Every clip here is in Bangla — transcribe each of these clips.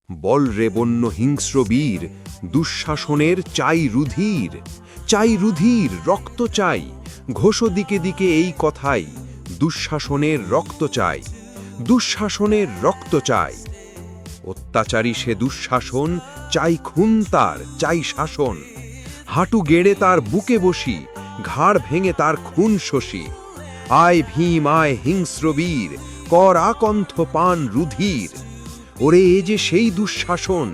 বল রে বন্য হিংস্র বীর, দুঃশাসনের চাই রুধির, চাই রুধির, রক্ত চাই, ঘোষ দিকে দিকে এই কথাই, দুঃশাসনের রক্ত চাই, দুঃশাসনের রক্ত চাই। অত্যাচারী সে দুঃশাসন, চাই খুন তার, চাই শাসন, হাঁটু গেড়ে তার বুকে বসি, ঘাড় ভেঙে তার খুন শোষি। আয় ভীম আয় হিংস্র বীর, কর আকণ্ঠ পান রুধির। ওরে এ যে সেই দুঃশাসন,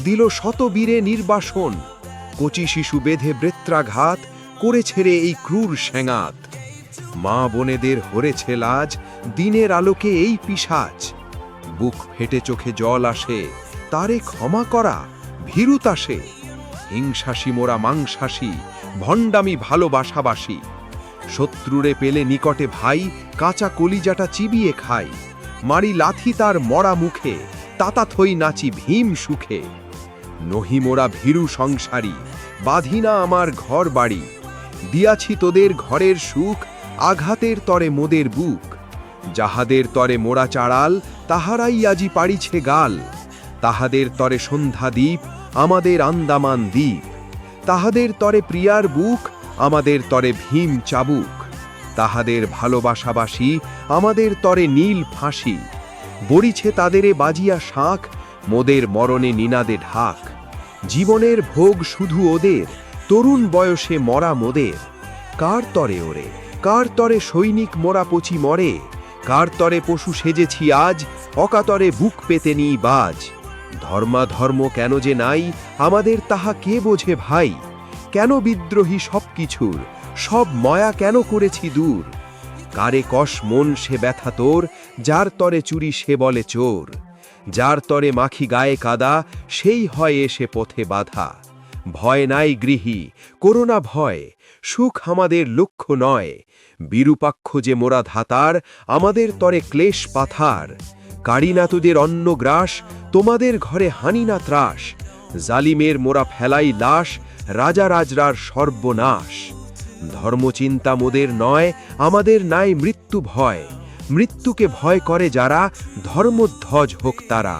দিল শত বীরে নির্বাসন, কচি শিশু বেঁধে বৃত্রাঘাত, করেছে রে এই ক্রূর স্যাঙাত। মা বোনেদের হরেছে লাজ, দিনের আলোকে এই পিশাচ, বুক ফেটে চোখে জল আসে, তারে ক্ষমা করা ভীরুতাসে। হিংসাসী মোরা মাংসাসী, ভণ্ডামি ভালোবাসাবাসী, শত্রুরে পেলে নিকটে ভাই, কাঁচা কলিজাটা চিবিয়ে খাই। মারি লাথি তার মরা মুখে, তাতা থই নাচি ভীম সুখে। নহি মোরা ভীরু সংসারী, বাঁধি না আমার ঘর বাড়ি, দিয়াছি তোদের ঘরের সুখ, আঘাতের তরে মোদের বুক। যাহাদের তরে মোরা চাড়াল, তাহারাই আজি পাড়িছে গাল, তাহাদের তরে সন্ধ্যা দ্বীপ, আমাদের আন্দামান দ্বীপ। তাহাদের তরে প্রিয়ার বুক, আমাদের তরে ভীম চাবুক, তাহাদের ভালোবাসাবাসী, আমাদের তরে নীল ফাঁসি। বড়িছে তাদেরে বাজিয়া শাঁখ, মোদের মরণে নিনাদে ঢাক। জীবনের ভোগ শুধু ওদের, তরুণ বয়সে মরা মোদের। কার তরে ওরে, কার তরে সৈনিক মোরা পচি মরে, কার তরে পশু সেজেছি আজ, অকাতরে বুক পেতে নিই বাজ। ধর্মাধর্ম কেন যে নাই, আমাদের তাহা কে বোঝে ভাই। কেন বিদ্রোহী সব কিছুর, সব ময়া কেন করেছি দূর। কারে কষ মন সে ব্যথা তোর, যার তরে চুরি সে বলে চোর। যার তরে মাখি গায়ে কাদা, সেই হয় এসে পথে বাধা। ভয় নাই গৃহী, করোনা ভয়, সুখ আমাদের লক্ষ্য নয়। বিরূপাক্ষ যে মোরা ধাতার, আমাদের তরে ক্লেশ পাথার। কাড়ি না তোদের অন্ন গ্রাস, তোমাদের ঘরে হানি না ত্রাস। জালিমের মোরা ফেলাই লাশ, রাজা রাজরার সর্বনাশ। ধর্মচিন্তা মোদের নয়, আমাদের নাই মৃত্যু ভয়। মৃত্যুকে ভয় করে যারা, ধর্মধ্বজ হোক তারা।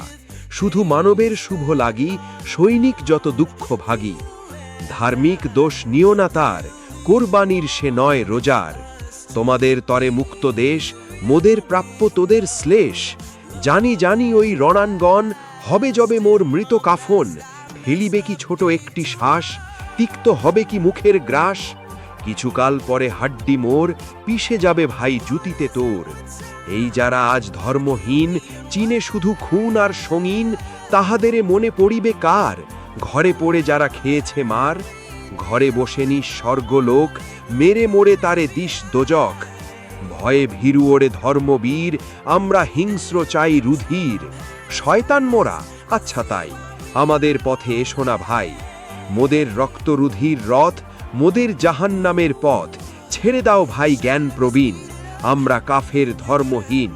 শুধু মানবের শুভ লাগি, সৈনিক যত দুঃখ ভাগী। ধার্মিক দোষ নিও না তার, কোরবানির সে নয় রোজার। তোমাদের তরে মুক্ত দেশ, মোদের প্রাপ্য তোদের শ্লেষ। জানি জানি ওই রণাঙ্গন, হবে যবে মোর মৃত কাফন। ফেলিবে কি ছোট একটি শ্বাস, তিক্ত হবে কি মুখের গ্রাস। কিছুকাল পরে হাড্ডি মোর, পিষে যাবে ভাই জুতিতে তোর। এই যারা আজ ধর্মহীন, চিনে শুধু খুন আর সঙ্গীন, তাহাদেরে মনে পড়িবে কার, ঘরে পড়ে যারা খেয়েছে মার। ঘরে বসে স্বর্গলোক, মেরে মোড়ে তারে দিশ দোজক। ভয়ে ভীরু ওরে ধর্মবীর, আমরা হিংস্র চাই রুধির। শয়তান মোরা, আচ্ছা তাই, আমাদের পথে এসো না ভাই। মোদের রক্ত রুধির রথ, মোদের জাহান্নামের পথ। ছেড়ে দাও ভাই জ্ঞান প্রবীণ, আমরা কাফের ধর্মহীন।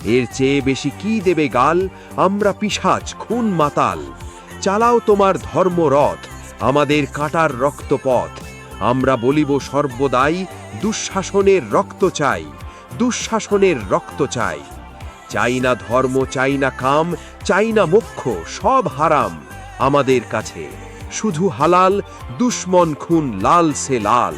এর চেয়ে বেশি কি দেবে গাল, আমরা পিশাচ খুন মাতাল। চালাও তোমার ধর্মরথ, আমাদের কাটার রক্তপথ। আমরা বলিব সর্বদাই, দুঃশাসনের রক্ত চাই, দুঃশাসনের রক্ত চাই। চাই না ধর্ম, চাই না কাম, চাই না মোক্ষ, সব হারাম আমাদের কাছে। শুধু হালাল, দুশ্মন খুন লাল সে লাল।